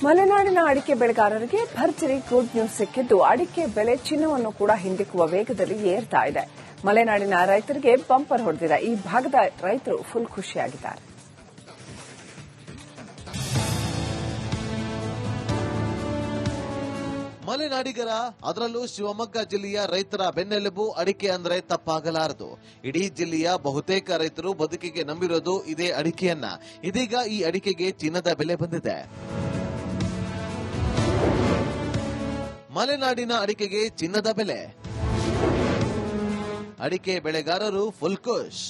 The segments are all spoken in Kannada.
ಮಲೆನಾಡಿನ ಅಡಿಕೆ ಬೆಳೆಗಾರರಿಗೆ ಭರ್ಜರಿ ಗುಡ್ ನ್ಯೂಸ್ ಸಿಕ್ಕಿದ್ದು ಅಡಿಕೆ ಬೆಲೆ ಚಿನ್ನವನ್ನು ಕೂಡ ಹಿಂದಿಕ್ಕುವ ವೇಗದಲ್ಲಿ ಏರ್ತಾ ಇದೆ. ಮಲೆನಾಡಿನ ರೈತರಿಗೆ ಬಂಪರ್ ಹೊಡೆದಿದೆ. ಈ ಭಾಗದ ರೈತರು ಫುಲ್ ಖುಷಿಯಾಗಿದ್ದಾರೆ. ಮಲೆನಾಡಿಗರ ಅದರಲ್ಲೂ ಶಿವಮೊಗ್ಗ ಜಿಲ್ಲೆಯ ರೈತರ ಬೆನ್ನೆಲುಬು ಅಡಿಕೆ ಅಂದ್ರೆ ತಪ್ಪಾಗಲಾರದು. ಇಡೀ ಜಿಲ್ಲೆಯ ಬಹುತೇಕ ರೈತರು ಬದುಕಿಗೆ ನಂಬಿರೋದು ಇದೇ ಅಡಿಕೆಯನ್ನ. ಇದೀಗ ಈ ಅಡಿಕೆಗೆ ಚಿನ್ನದ ಬೆಲೆ ಬಂದಿದೆ. ಮಲೆನಾಡಿನ ಅಡಿಕೆಗೆ ಚಿನ್ನದ ಬೆಲೆ. ಅಡಿಕೆ ಬೆಳೆಗಾರರು ಫುಲ್ ಖುಷ್.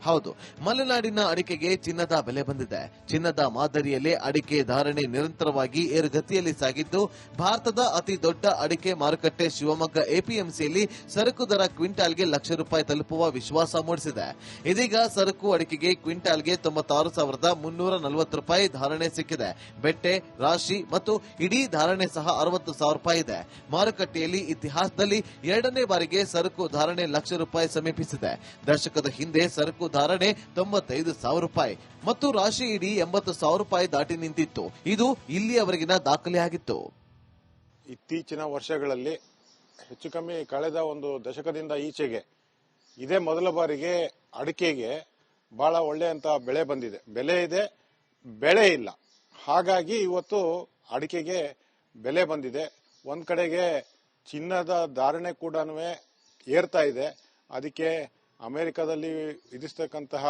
ಹೌದು, ಮಲೆನಾಡಿನ ಅಡಿಕೆಗೆ ಚಿನ್ನದ ಬೆಲೆ ಬಂದಿದೆ. ಚಿನ್ನದ ಮಾದರಿಯಲ್ಲೇ ಅಡಿಕೆ ಧಾರಣೆ ನಿರಂತರವಾಗಿ ಏರುಗತಿಯಲ್ಲಿ ಸಾಗಿದ್ದು, ಭಾರತದ ಅತಿ ದೊಡ್ಡ ಅಡಿಕೆ ಮಾರುಕಟ್ಟೆ ಶಿವಮೊಗ್ಗ ಎಪಿಎಂಸಿಯಲ್ಲಿ ಸರಕು ದರ ಕ್ವಿಂಟಾಲ್ಗೆ ₹1,00,000 ತಲುಪುವ ವಿಶ್ವಾಸ ಮೂಡಿಸಿದೆ. ಇದೀಗ ಸರಕು ಅಡಿಕೆಗೆ ಕ್ವಿಂಟಾಲ್ಗೆ ₹96,340 ಧಾರಣೆ ಸಿಕ್ಕಿದೆ. ಬೆಟ್ಟೆ, ರಾಶಿ ಮತ್ತು ಇಡೀ ಧಾರಣೆ ಸಹ ₹60,000 ಇದೆ. ಮಾರುಕಟ್ಟೆಯಲ್ಲಿ ಇತಿಹಾಸದಲ್ಲಿ ಎರಡನೇ ಬಾರಿಗೆ ಸರಕು ಧಾರಣೆ ₹1,00,000 ಸಮೀಪಿಸಿದೆ. ದಶಕದ ಹಿಂದೆ ಸರಕು ಧಾರಣೆ ₹95,000 ಮತ್ತು ರಾಶಿ ಇಡೀ ₹80,000 ದಾಟಿ ನಿಂತಿತ್ತು. ಇದು ಇಲ್ಲಿಯವರೆಗಿನ ದಾಖಲೆಯಾಗಿತ್ತು. ಇತ್ತೀಚಿನ ವರ್ಷಗಳಲ್ಲಿ ಹೆಚ್ಚು ಕಮ್ಮಿ ಕಳೆದ ಒಂದು ದಶಕದಿಂದ ಈಚೆಗೆ ಇದೇ ಮೊದಲ ಬಾರಿಗೆ ಅಡಿಕೆಗೆ ಬಹಳ ಒಳ್ಳೆಯಂತ ಬೆಳೆ ಬಂದಿದೆ. ಬೆಲೆ ಇದೆ, ಬೆಳೆ ಇಲ್ಲ. ಹಾಗಾಗಿ ಇವತ್ತು ಅಡಿಕೆಗೆ ಬೆಲೆ ಬಂದಿದೆ. ಒಂದ್ ಕಡೆಗೆ ಚಿನ್ನದ ಧಾರಣೆ ಕೂಡ ಏರ್ತಾ ಇದೆ. ಅದಕ್ಕೆ ಅಮೆರಿಕದಲ್ಲಿ ವಿಧಿಸತಕ್ಕಂತಹ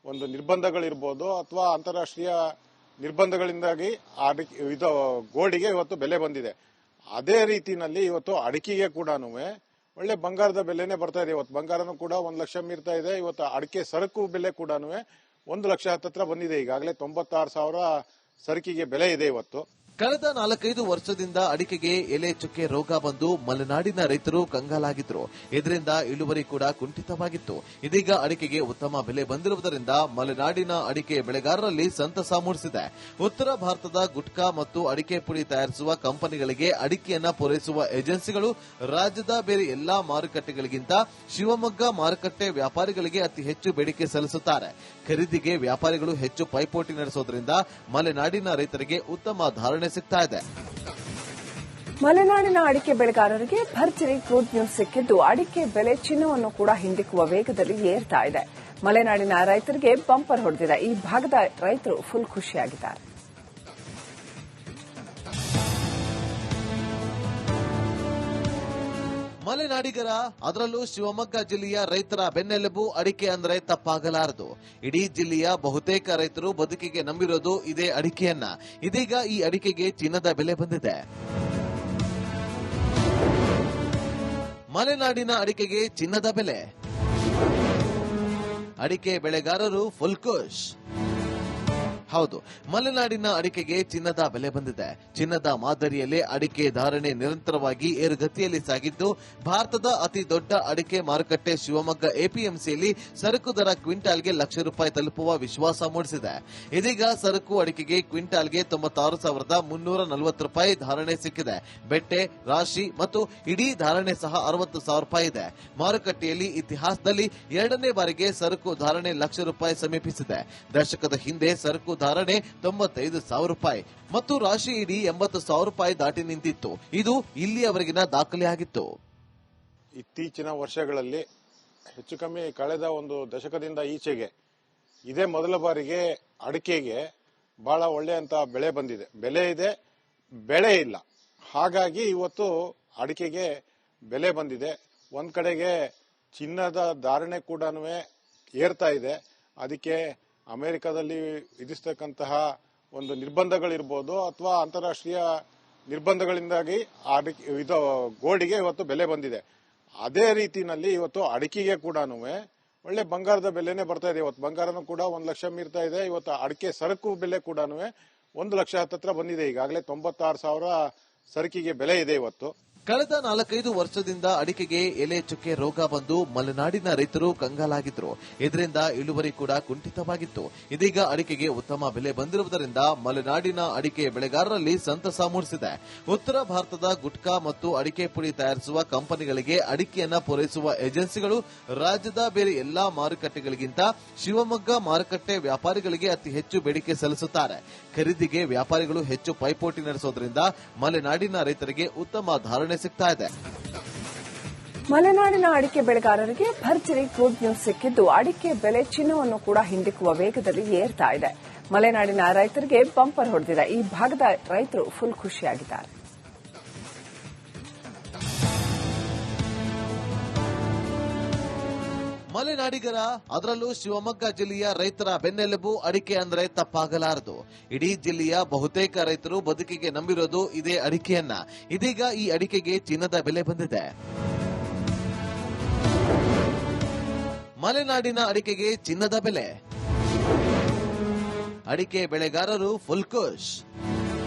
ಒಂದು ನಿರ್ಬಂಧಗಳಿರ್ಬೋದು ಅಥವಾ ಅಂತಾರಾಷ್ಟ್ರೀಯ ನಿರ್ಬಂಧಗಳಿಂದಾಗಿ ಗೋಲ್ಡಿಗೆ ಇವತ್ತು ಬೆಲೆ ಬಂದಿದೆ. ಅದೇ ರೀತಿಯಲ್ಲಿ ಇವತ್ತು ಅಡಿಕೆಗೆ ಕೂಡ ಒಳ್ಳೆ ಬಂಗಾರದ ಬೆಲೆನೇ ಬರ್ತಾ ಇದೆ. ಇವತ್ತು ಬಂಗಾರನೂ ಕೂಡ 1,00,000 ಮೀರ್ತಾ ಇದೆ. ಇವತ್ತು ಅಡಿಕೆ ಸರಕು ಬೆಲೆ ಕೂಡ 1,00,000 ಹತ್ತಿರ ಬಂದಿದೆ. ಈಗಾಗಲೇ 96,000 ಸರಕಿಗೆ ಬೆಲೆ ಇದೆ ಇವತ್ತು. ಕಳೆದ 4-5 ವರ್ಷದಿಂದ ಅಡಿಕೆಗೆ ಎಲೆ ಚುಕ್ಕೆ ರೋಗ ಬಂದು ಮಲೆನಾಡಿನ ರೈತರು ಕಂಗಾಲಾಗಿದ್ರು. ಇದರಿಂದ ಇಳುವರಿ ಕೂಡ ಕುಂಠಿತವಾಗಿತ್ತು. ಇದೀಗ ಅಡಿಕೆಗೆ ಉತ್ತಮ ಬೆಲೆ ಬಂದಿರುವುದರಿಂದ ಮಲೆನಾಡಿನ ಅಡಿಕೆ ಬೆಳೆಗಾರರಲ್ಲಿ ಸಂತಸ ಮೂಡಿಸಿದೆ. ಉತ್ತರ ಭಾರತದ ಗುಟ್ಕಾ ಮತ್ತು ಅಡಿಕೆ ಪುಡಿ ತಯಾರಿಸುವ ಕಂಪನಿಗಳಿಗೆ ಅಡಿಕೆಯನ್ನ ಪೂರೈಸುವ ಏಜೆನ್ಸಿಗಳು ರಾಜ್ಯದ ಬೇರೆ ಎಲ್ಲಾ ಮಾರುಕಟ್ಟೆಗಳಿಗಿಂತ ಶಿವಮೊಗ್ಗ ಮಾರುಕಟ್ಟೆ ವ್ಯಾಪಾರಿಗಳಿಗೆ ಅತಿ ಹೆಚ್ಚು ಬೇಡಿಕೆ ಸಲ್ಲಿಸುತ್ತಾರೆ. ಖರೀದಿಗೆ ವ್ಯಾಪಾರಿಗಳು ಹೆಚ್ಚು ಪೈಪೋಟಿ ನಡೆಸೋದ್ರಿಂದ ಮಲೆನಾಡಿನ ರೈತರಿಗೆ ಉತ್ತಮ ಧಾರಣೆ ಸಿಗ್ತಾ ಇದೆ. ಮಲೆನಾಡಿನ ಅಡಿಕೆ ಬೆಳೆಗಾರರಿಗೆ ಭರ್ಜರಿ ಗುಡ್ ನ್ಯೂಸ್ ಸಿಕ್ಕಿದ್ದು ಅಡಿಕೆ ಬೆಲೆ ಚಿನ್ನವನ್ನು ಕೂಡ ಹಿಂದಿಕ್ಕುವ ವೇಗದಲ್ಲಿ ಏರ್ತಾ ಇದೆ. ಮಲೆನಾಡಿನ ರೈತರಿಗೆ ಬಂಪರ್ ಹೊಡೆದಿದೆ. ಈ ಭಾಗದ ರೈತರು ಫುಲ್ ಖುಷಿಯಾಗಿದ್ದಾರೆ. ಮಲೆನಾಡಿಗರ ಅದರಲ್ಲೂ ಶಿವಮೊಗ್ಗ ಜಿಲ್ಲೆಯ ರೈತರ ಬೆನ್ನೆಲುಬು ಅಡಿಕೆ ಅಂದ್ರೆ ತಪ್ಪಾಗಲಾರದು. ಇಡೀ ಜಿಲ್ಲೆಯ ಬಹುತೇಕ ರೈತರು ಬದುಕಿಗೆ ನಂಬಿರೋದು ಇದೇ ಅಡಿಕೆಯನ್ನ. ಇದೀಗ ಈ ಅಡಿಕೆಗೆ ಚಿನ್ನದ ಬೆಲೆ ಬಂದಿದೆ. ಮಲೆನಾಡಿನ ಅಡಿಕೆಗೆ ಚಿನ್ನದ ಬೆಲೆ. ಅಡಿಕೆ ಬೆಳೆಗಾರರು ಫುಲ್ ಖುಷ್. ಹೌದು, ಮಲೆನಾಡಿನ ಅಡಿಕೆಗೆ ಚಿನ್ನದ ಬೆಲೆ ಬಂದಿದೆ. ಚಿನ್ನದ ಮಾದರಿಯಲ್ಲೇ ಅಡಿಕೆ ಧಾರಣೆ ನಿರಂತರವಾಗಿ ಏರುಗತಿಯಲ್ಲಿ ಸಾಗಿದ್ದು, ಭಾರತದ ಅತಿ ದೊಡ್ಡ ಅಡಿಕೆ ಮಾರುಕಟ್ಟೆ ಶಿವಮೊಗ್ಗ ಎಪಿಎಂಸಿಯಲ್ಲಿ ಸರಕು ದರ ಕ್ವಿಂಟಾಲ್ಗೆ ₹1,00,000 ತಲುಪುವ ವಿಶ್ವಾಸ ಮೂಡಿಸಿದೆ. ಇದೀಗ ಸರಕು ಅಡಿಕೆಗೆ ಕ್ವಿಂಟಾಲ್ಗೆ ₹96,340 ಧಾರಣೆ ಸಿಕ್ಕಿದೆ. ಬೆಟ್ಟೆ, ರಾಶಿ ಮತ್ತು ಇಡೀ ಧಾರಣೆ ಸಹ ₹60,000 ಇದೆ. ಮಾರುಕಟ್ಟೆಯಲ್ಲಿ ಇತಿಹಾಸದಲ್ಲಿ ಎರಡನೇ ಬಾರಿಗೆ ಸರಕು ಧಾರಣೆ ₹1,00,000 ಸಮೀಪಿಸಿದೆ. ದಶಕದ ಹಿಂದೆ ಸರಕು ಧಾರಣೆ ₹95,000 ಮತ್ತು ರಾಶಿ ಇಡೀ ₹80,000 ದಾಟಿ ನಿಂತಿತ್ತು. ಇದು ಇಲ್ಲಿಯವರೆಗಿನ ದಾಖಲೆಯಾಗಿತ್ತು. ಇತ್ತೀಚಿನ ವರ್ಷಗಳಲ್ಲಿ ಹೆಚ್ಚು ಕಮ್ಮಿ ಕಳೆದ ಒಂದು ದಶಕದಿಂದ ಈಚೆಗೆ ಇದೇ ಮೊದಲ ಬಾರಿಗೆ ಅಡಿಕೆಗೆ ಬಹಳ ಒಳ್ಳೆಯಂತ ಬೆಳೆ ಬಂದಿದೆ. ಬೆಲೆ ಇದೆ, ಬೆಳೆ ಇಲ್ಲ. ಹಾಗಾಗಿ ಇವತ್ತು ಅಡಿಕೆಗೆ ಬೆಲೆ ಬಂದಿದೆ. ಒಂದ್ ಕಡೆಗೆ ಚಿನ್ನದ ಧಾರಣೆ ಕೂಡ ಏರ್ತಾ ಇದೆ. ಅದಕ್ಕೆ ಅಮೆರಿಕದಲ್ಲಿ ವಿಧಿಸತಕ್ಕಂತಹ ಒಂದು ನಿರ್ಬಂಧಗಳಿರ್ಬೋದು ಅಥವಾ ಅಂತಾರಾಷ್ಟ್ರೀಯ ನಿರ್ಬಂಧಗಳಿಂದಾಗಿ ಗೋಲ್ಡಿಗೆ ಇವತ್ತು ಬೆಲೆ ಬಂದಿದೆ. ಅದೇ ರೀತಿಯಲ್ಲಿ ಇವತ್ತು ಅಡಿಕೆಗೆ ಕೂಡ ಒಳ್ಳೆ ಬಂಗಾರದ ಬೆಲೆನೇ ಬರ್ತಾ ಇದೆ. ಇವತ್ತು ಬಂಗಾರನೂ ಕೂಡ 1,00,000 ಮೀರ್ತಾ ಇದೆ. ಇವತ್ತು ಅಡಿಕೆ ಸರಕು ಬೆಲೆ ಕೂಡ 1,00,000 ಹತ್ತಿರ ಬಂದಿದೆ. ಈಗಾಗಲೇ 96,000 ಸರಕಿಗೆ ಬೆಲೆ ಇದೆ ಇವತ್ತು. ಕಳೆದ 4-5 ವರ್ಷದಿಂದ ಅಡಿಕೆಗೆ ಎಲೆ ಚುಕ್ಕೆ ರೋಗ ಬಂದು ಮಲೆನಾಡಿನ ರೈತರು ಕಂಗಾಲಾಗಿದ್ರು. ಇದರಿಂದ ಇಳುವರಿ ಕೂಡ ಕುಂಠಿತವಾಗಿತ್ತು. ಇದೀಗ ಅಡಿಕೆಗೆ ಉತ್ತಮ ಬೆಲೆ ಬಂದಿರುವುದರಿಂದ ಮಲೆನಾಡಿನ ಅಡಿಕೆ ಬೆಳೆಗಾರರಲ್ಲಿ ಸಂತಸ ಮೂಡಿಸಿದೆ. ಉತ್ತರ ಭಾರತದ ಗುಟ್ಕಾ ಮತ್ತು ಅಡಿಕೆ ಪುಡಿ ತಯಾರಿಸುವ ಕಂಪನಿಗಳಿಗೆ ಅಡಿಕೆಯನ್ನ ಪೂರೈಸುವ ಏಜೆನ್ಸಿಗಳು ರಾಜ್ಯದ ಬೇರೆ ಎಲ್ಲಾ ಮಾರುಕಟ್ಟೆಗಳಿಗಿಂತ ಶಿವಮೊಗ್ಗ ಮಾರುಕಟ್ಟೆ ವ್ಯಾಪಾರಿಗಳಿಗೆ ಅತಿ ಹೆಚ್ಚು ಬೇಡಿಕೆ ಸಲ್ಲಿಸುತ್ತಾರೆ. ಖರೀದಿಗೆ ವ್ಯಾಪಾರಿಗಳು ಹೆಚ್ಚು ಪೈಪೋಟಿ ನಡೆಸೋದ್ರಿಂದ ಮಲೆನಾಡಿನ ರೈತರಿಗೆ ಉತ್ತಮ ಧಾರಣೆ ಸಿಗ್ತಾ ಇದೆ. ಮಲೆನಾಡಿನ ಅಡಿಕೆ ಬೆಳೆಗಾರರಿಗೆ ಭರ್ಜರಿ ಗುಡ್ ನ್ಯೂಸ್ ಸಿಕ್ಕಿದ್ದು ಅಡಿಕೆ ಬೆಲೆ ಚಿನ್ನವನ್ನು ಕೂಡ ಹಿಂದಿಕ್ಕುವ ವೇಗದಲ್ಲಿ ಏರ್ತಾ ಇದೆ. ಮಲೆನಾಡಿನ ರೈತರಿಗೆ ಬಂಪರ್ ಹೊಡೆದಿದೆ. ಈ ಭಾಗದ ರೈತರು ಫುಲ್ ಖುಷಿಯಾಗಿದ್ದಾರೆ. ಮಲೆನಾಡಿಗರ ಅದರಲ್ಲೂ ಶಿವಮೊಗ್ಗ ಜಿಲ್ಲೆಯ ರೈತರ ಬೆನ್ನೆಲುಬು ಅಡಿಕೆ ಅಂದ್ರೆ ತಪ್ಪಾಗಲಾರದು. ಇಡೀ ಜಿಲ್ಲೆಯ ಬಹುತೇಕ ರೈತರು ಬದುಕಿಗೆ ನಂಬಿರೋದು ಇದೇ ಅಡಿಕೆಯನ್ನ. ಇದೀಗ ಈ ಅಡಿಕೆಗೆ ಚಿನ್ನದ ಬೆಲೆ ಬಂದಿದೆ. ಮಲೆನಾಡಿನ ಅಡಿಕೆಗೆ ಚಿನ್ನದ ಬೆಲೆ. ಅಡಿಕೆ ಬೆಳೆಗಾರರು ಫುಲ್ ಖುಷ್.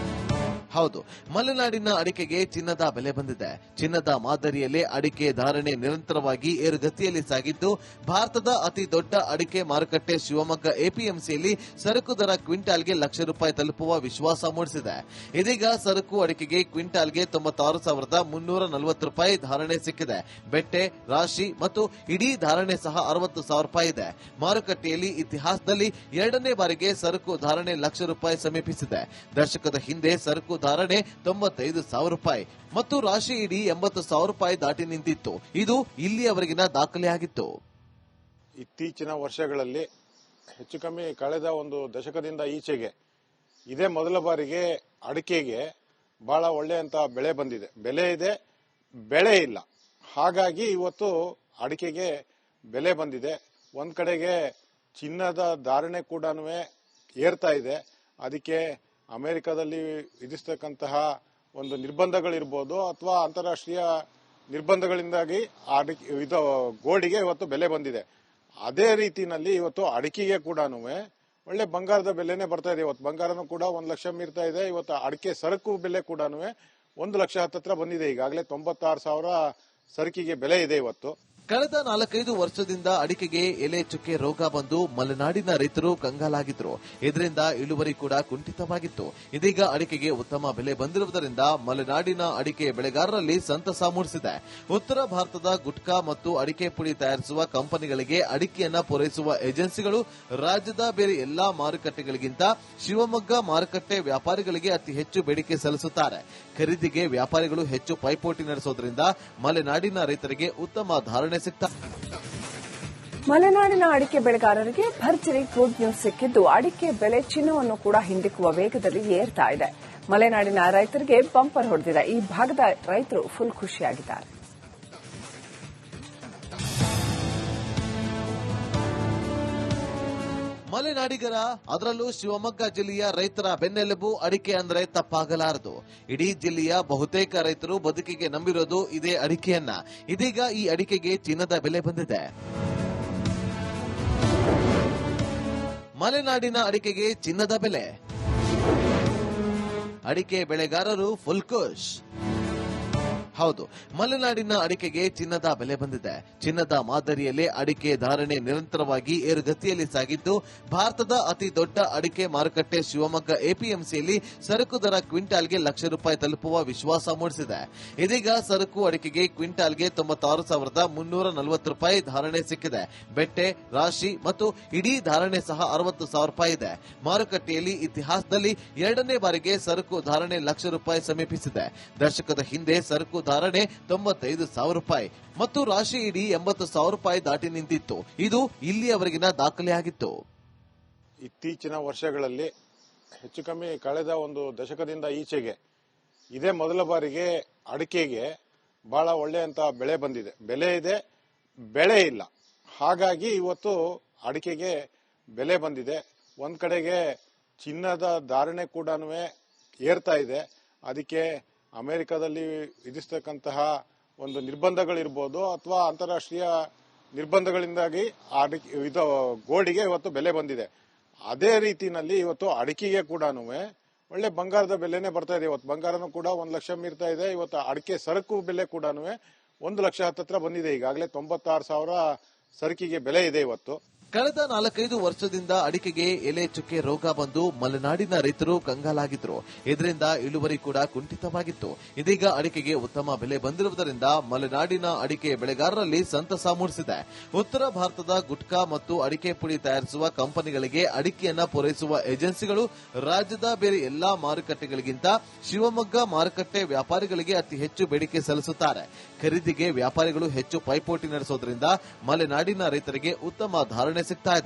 ಹೌದು, ಮಲೆನಾಡಿನ ಅಡಿಕೆಗೆ ಚಿನ್ನದ ಬೆಲೆ ಬಂದಿದೆ. ಚಿನ್ನದ ಮಾದರಿಯಲ್ಲೇ ಅಡಿಕೆ ಧಾರಣೆ ನಿರಂತರವಾಗಿ ಏರುಗತಿಯಲ್ಲಿ ಸಾಗಿದ್ದು, ಭಾರತದ ಅತಿ ದೊಡ್ಡ ಅಡಿಕೆ ಮಾರುಕಟ್ಟೆ ಶಿವಮೊಗ್ಗ ಎಪಿಎಂಸಿಯಲ್ಲಿ ಸರಕು ದರ ಕ್ವಿಂಟಾಲ್ಗೆ ₹1,00,000 ತಲುಪುವ ವಿಶ್ವಾಸ ಮೂಡಿಸಿದೆ. ಇದೀಗ ಸರಕು ಅಡಿಕೆಗೆ ಕ್ವಿಂಟಾಲ್ಗೆ ₹96,340 ಧಾರಣೆ ಸಿಕ್ಕಿದೆ. ಬೆಟ್ಟೆ, ರಾಶಿ ಮತ್ತು ಇಡೀ ಧಾರಣೆ ಸಹ ₹60,000 ಇದೆ. ಮಾರುಕಟ್ಟೆಯಲ್ಲಿ ಇತಿಹಾಸದಲ್ಲಿ ಎರಡನೇ ಬಾರಿಗೆ ಸರಕು ಧಾರಣೆ ₹1,00,000 ಸಮೀಪಿಸಿದೆ. ದಶಕದ ಹಿಂದೆ ಸರಕು ಧಾರಣೆ ₹95,000 ಮತ್ತು ರಾಶಿ ಇಡೀ ₹80,000 ದಾಟಿ ನಿಂತಿತ್ತು. ಇದು ಇಲ್ಲಿಯವರೆಗಿನ ದಾಖಲೆಯಾಗಿತ್ತು. ಇತ್ತೀಚಿನ ವರ್ಷಗಳಲ್ಲಿ ಹೆಚ್ಚು ಕಮ್ಮಿ ಕಳೆದ ಒಂದು ದಶಕದಿಂದ ಈಚೆಗೆ ಇದೇ ಮೊದಲ ಬಾರಿಗೆ ಅಡಿಕೆಗೆ ಬಹಳ ಒಳ್ಳೆಯಂತ ಬೆಳೆ ಬಂದಿದೆ. ಬೆಲೆ ಇದೆ, ಬೆಳೆ ಇಲ್ಲ. ಹಾಗಾಗಿ ಇವತ್ತು ಅಡಿಕೆಗೆ ಬೆಲೆ ಬಂದಿದೆ. ಒಂದ್ ಕಡೆಗೆ ಚಿನ್ನದ ಧಾರಣೆ ಕೂಡ ಏರ್ತಾ ಇದೆ. ಅದಕ್ಕೆ ಅಮೆರಿಕದಲ್ಲಿ ವಿಧಿಸತಕ್ಕಂತಹ ಒಂದು ನಿರ್ಬಂಧಗಳಿರ್ಬೋದು ಅಥವಾ ಅಂತಾರಾಷ್ಟ್ರೀಯ ನಿರ್ಬಂಧಗಳಿಂದಾಗಿ ಗೋಲ್ಡ್ಗೆ ಇವತ್ತು ಬೆಲೆ ಬಂದಿದೆ. ಅದೇ ರೀತಿನಲ್ಲಿ ಇವತ್ತು ಅಡಿಕೆಗೆ ಕೂಡ ಒಳ್ಳೆ ಬಂಗಾರದ ಬೆಲೆನೇ ಬರ್ತಾ ಇದೆ. ಇವತ್ತು ಬಂಗಾರನೂ ಕೂಡ 1 ಲಕ್ಷ ಮೀರ್ತಾ ಇದೆ. ಇವತ್ತು ಅಡಿಕೆ ಸರಕು ಬೆಲೆ ಕೂಡ 1 ಲಕ್ಷ ಹತ್ತತ್ರ ಬಂದಿದೆ. ಈಗಾಗಲೇ 96,000 ಸರಕಿಗೆ ಬೆಲೆ ಇದೆ ಇವತ್ತು. ಕಳೆದ 4-5 ವರ್ಷದಿಂದ ಅಡಿಕೆಗೆ ಎಲೆ ಚುಕ್ಕೆ ರೋಗ ಬಂದು ಮಲೆನಾಡಿನ ರೈತರು ಕಂಗಾಲಾಗಿದ್ರು. ಇದರಿಂದ ಇಳುವರಿ ಕೂಡ ಕುಂಠಿತವಾಗಿತ್ತು. ಇದೀಗ ಅಡಿಕೆಗೆ ಉತ್ತಮ ಬೆಲೆ ಬಂದಿರುವುದರಿಂದ ಮಲೆನಾಡಿನ ಅಡಿಕೆ ಬೆಳೆಗಾರರಲ್ಲಿ ಸಂತಸ ಮೂಡಿಸಿದೆ. ಉತ್ತರ ಭಾರತದ ಗುಟ್ಕಾ ಮತ್ತು ಅಡಿಕೆ ಪುಡಿ ತಯಾರಿಸುವ ಕಂಪನಿಗಳಿಗೆ ಅಡಿಕೆಯನ್ನ ಪೂರೈಸುವ ಏಜೆನ್ಸಿಗಳು ರಾಜ್ಯದ ಬೇರೆ ಎಲ್ಲಾ ಮಾರುಕಟ್ಟೆಗಳಿಗಿಂತ ಶಿವಮೊಗ್ಗ ಮಾರುಕಟ್ಟೆ ವ್ಯಾಪಾರಿಗಳಿಗೆ ಅತಿ ಹೆಚ್ಚು ಬೇಡಿಕೆ ಸಲ್ಲಿಸುತ್ತಾರೆ. ಖರೀದಿಗೆ ವ್ಯಾಪಾರಿಗಳು ಹೆಚ್ಚು ಪೈಪೋಟಿ ನಡೆಸೋದ್ರಿಂದ ಮಲೆನಾಡಿನ ರೈತರಿಗೆ ಉತ್ತಮ ಧಾರಣೆ ಸಿಗ್ತಾ. ಮಲೆನಾಡಿನ ಅಡಿಕೆ ಬೆಳೆಗಾರರಿಗೆ ಭರ್ಜರಿ ಗುಡ್ ನ್ಯೂಸ್ ಸಿಕ್ಕಿದ್ದು ಅಡಿಕೆ ಬೆಲೆ ಚಿನ್ನವನ್ನು ಕೂಡ ಹಿಂದಿಕ್ಕುವ ವೇಗದಲ್ಲಿ ಏರ್ತಾ ಇದೆ. ಮಲೆನಾಡಿನ ರೈತರಿಗೆ ಬಂಪರ್ ಹೊಡೆದಿದೆ. ಈ ಭಾಗದ ರೈತರು ಫುಲ್ ಖುಷಿಯಾಗಿದ್ದಾರೆ. ಮಲೆನಾಡಿಗರ ಅದರಲ್ಲೂ ಶಿವಮೊಗ್ಗ ಜಿಲ್ಲೆಯ ರೈತರ ಬೆನ್ನೆಲುಬು ಅಡಿಕೆ ಅಂದ್ರೆ ತಪ್ಪಾಗಲಾರದು. ಇಡೀ ಜಿಲ್ಲೆಯ ಬಹುತೇಕ ರೈತರು ಬದುಕಿಗೆ ನಂಬಿರೋದು ಇದೇ ಅಡಿಕೆಯನ್ನ. ಇದೀಗ ಈ ಅಡಿಕೆಗೆ ಚಿನ್ನದ ಬೆಲೆ ಬಂದಿದೆ. ಮಲೆನಾಡಿನ ಅಡಿಕೆಗೆ ಚಿನ್ನದ ಬೆಲೆ. ಅಡಿಕೆ ಬೆಳೆಗಾರರು ಫುಲ್ ಖುಷ್. ಹೌದು, ಮಲೆನಾಡಿನ ಅಡಿಕೆಗೆ ಚಿನ್ನದ ಬೆಲೆ ಬಂದಿದೆ. ಚಿನ್ನದ ಮಾದರಿಯಲ್ಲೇ ಅಡಿಕೆ ಧಾರಣೆ ನಿರಂತರವಾಗಿ ಏರುಗತಿಯಲ್ಲಿ ಸಾಗಿದ್ದು, ಭಾರತದ ಅತಿ ದೊಡ್ಡ ಅಡಿಕೆ ಮಾರುಕಟ್ಟೆ ಶಿವಮೊಗ್ಗ ಎಪಿಎಂಸಿಯಲ್ಲಿ ಸರಕು ದರ ಕ್ವಿಂಟಾಲ್ಗೆ ₹1,00,000 ತಲುಪುವ ವಿಶ್ವಾಸ ಮೂಡಿಸಿದೆ. ಇದೀಗ ಸರಕು ಅಡಿಕೆಗೆ ಕ್ವಿಂಟಾಲ್ಗೆ ₹96,340 ಧಾರಣೆ ಸಿಕ್ಕಿದೆ. ಬೆಟ್ಟೆ, ರಾಶಿ ಮತ್ತು ಇಡೀ ಧಾರಣೆ ಸಹ ₹60,000 ಇದೆ. ಮಾರುಕಟ್ಟೆಯಲ್ಲಿ ಇತಿಹಾಸದಲ್ಲಿ ಎರಡನೇ ಬಾರಿಗೆ ಸರಕು ಧಾರಣೆ ₹1,00,000 ಸಮೀಪಿಸಿದೆ. ದಶಕದ ಹಿಂದೆ ಸರಕು ಧಾರಣೆ ₹95,000 ಮತ್ತು ರಾಶಿ ಇಡೀ ₹80,000 ದಾಟಿ ನಿಂತಿತ್ತು. ಇದು ಇಲ್ಲಿಯವರೆಗಿನ ದಾಖಲೆಯಾಗಿತ್ತು. ಇತ್ತೀಚಿನ ವರ್ಷಗಳಲ್ಲಿ ಹೆಚ್ಚು ಕಮ್ಮಿ ಕಳೆದ ಒಂದು ದಶಕದಿಂದ ಈಚೆಗೆ ಇದೇ ಮೊದಲ ಬಾರಿಗೆ ಅಡಿಕೆಗೆ ಬಹಳ ಒಳ್ಳೆಯಂತ ಬೆಳೆ ಬಂದಿದೆ. ಬೆಲೆ ಇದೆ, ಬೆಳೆ ಇಲ್ಲ. ಹಾಗಾಗಿ ಇವತ್ತು ಅಡಿಕೆಗೆ ಬೆಲೆ ಬಂದಿದೆ. ಒಂದ್ ಕಡೆಗೆ ಚಿನ್ನದ ಧಾರಣೆ ಕೂಡ ಏರ್ತಾ ಇದೆ. ಅದಕ್ಕೆ ಅಮೆರಿಕದಲ್ಲಿ ವಿಧಿಸತಕ್ಕಂತಹ ಒಂದು ನಿರ್ಬಂಧಗಳಿರ್ಬೋದು ಅಥವಾ ಅಂತಾರಾಷ್ಟ್ರೀಯ ನಿರ್ಬಂಧಗಳಿಂದಾಗಿ ಗೋಲ್ಡ್ಗೆ ಇವತ್ತು ಬೆಲೆ ಬಂದಿದೆ. ಅದೇ ರೀತಿನಲ್ಲಿ ಇವತ್ತು ಅಡಿಕೆಗೆ ಕೂಡ ಒಳ್ಳೆ ಬಂಗಾರದ ಬೆಲೆನೇ ಬರ್ತಾ ಇದೆ. ಇವತ್ತು ಬಂಗಾರನೂ ಕೂಡ 1 ಲಕ್ಷ ಮೀರ್ತಾ ಇದೆ. ಇವತ್ತು ಅಡಿಕೆ ಸರಕು ಬೆಲೆ ಕೂಡ 1 ಲಕ್ಷ ಹತ್ತತ್ರ ಬಂದಿದೆ. ಈಗಾಗಲೇ 96,000 ಸರಕಿಗೆ ಬೆಲೆ ಇದೆ ಇವತ್ತು. ಕಳೆದ 4-5 ವರ್ಷದಿಂದ ಅಡಿಕೆಗೆ ಎಲೆ ಚುಕ್ಕೆ ರೋಗ ಬಂದು ಮಲೆನಾಡಿನ ರೈತರು ಕಂಗಾಲಾಗಿದ್ರು. ಇದರಿಂದ ಇಳುವರಿ ಕೂಡ ಕುಂಠಿತವಾಗಿತ್ತು. ಇದೀಗ ಅಡಿಕೆಗೆ ಉತ್ತಮ ಬೆಲೆ ಬಂದಿರುವುದರಿಂದ ಮಲೆನಾಡಿನ ಅಡಿಕೆ ಬೆಳೆಗಾರರಲ್ಲಿ ಸಂತಸ ಮೂಡಿಸಿದೆ. ಉತ್ತರ ಭಾರತದ ಗುಟ್ಕಾ ಮತ್ತು ಅಡಿಕೆ ಪುಡಿ ತಯಾರಿಸುವ ಕಂಪನಿಗಳಿಗೆ ಅಡಿಕೆಯನ್ನ ಪೂರೈಸುವ ಏಜೆನ್ಸಿಗಳು ರಾಜ್ಯದ ಬೇರೆ ಎಲ್ಲಾ ಮಾರುಕಟ್ಟೆಗಳಿಗಿಂತ ಶಿವಮೊಗ್ಗ ಮಾರುಕಟ್ಟೆ ವ್ಯಾಪಾರಿಗಳಿಗೆ ಅತಿ ಹೆಚ್ಚು ಬೇಡಿಕೆ ಸಲ್ಲಿಸುತ್ತಾರೆ. ಖರೀದಿಗೆ ವ್ಯಾಪಾರಿಗಳು ಹೆಚ್ಚು ಪೈಪೋಟಿ ನಡೆಸೋದ್ರಿಂದ ಮಲೆನಾಡಿನ ರೈತರಿಗೆ ಉತ್ತಮ ಧಾರಣೆ ಸಿಗ್ತಾ ಇದೆ.